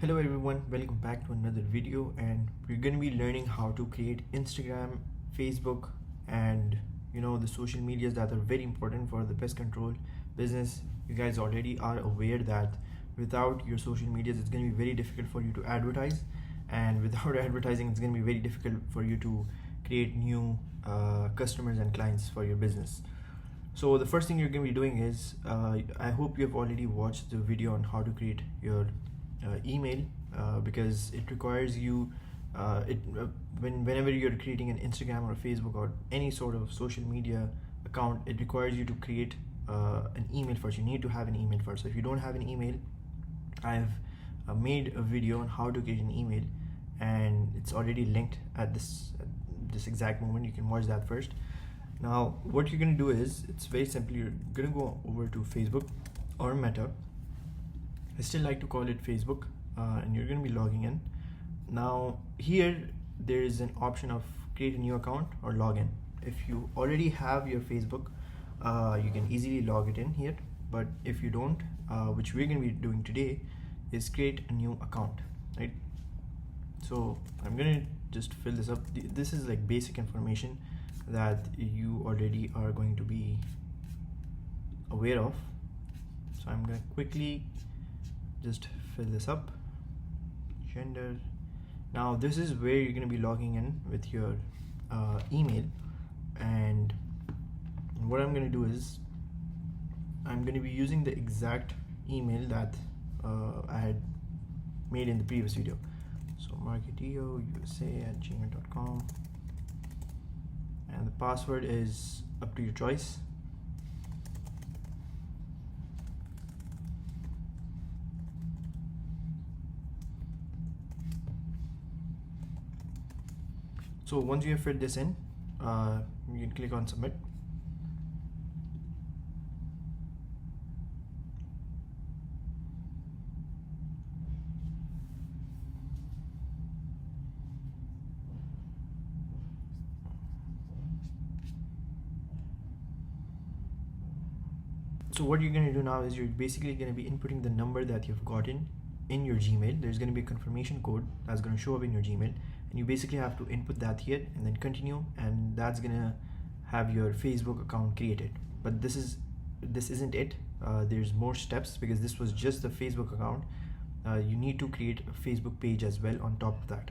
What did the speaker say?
Hello everyone, welcome back to another video, and we're going to be learning how to create Instagram, Facebook, and the social medias that are very important for the pest control business. You guys already are aware that without your social medias it's going to be very difficult for you to advertise, and without advertising it's going to be very difficult for you to create new customers and clients for your business. So the first thing you're going to be doing is I hope you have already watched the video on how to create your email, because it requires you whenever you're creating an Instagram or a Facebook or any sort of social media account, it requires you to create an email first. You need to have an email first. So if you don't have an email, I've made a video on how to create an email, and it's already linked at this exact moment. You can watch that first. Now what you're going to do is, it's very simple. You're going to go over to Facebook or Meta. I still like to call it Facebook, and you're going to be logging in. Now here there is an option of create a new account or login. If you already have your Facebook, you can easily log it in here, but if you don't, which we're going to be doing today, is create a new account, right? So I'm going to just fill this up. This is like basic information that you already are going to be aware of. So I'm going to quickly just fill this up. Gender. Now this is where you're going to be logging in with your email, and what I'm going to do is I'm going to be using the exact email that I had made in the previous video. So Marketeo USA@gmail.com, and the password is up to your choice. So once you have filled this in, you can click on submit. So what you're going to do now is you're basically going to be inputting the number that you've gotten in your Gmail. There's going to be a confirmation code that's going to show up in your Gmail, and you basically have to input that here and then continue, and that's going to have your Facebook account created. But this isn't it. There's more steps, because this was just the Facebook account. You need to create a Facebook page as well on top of that.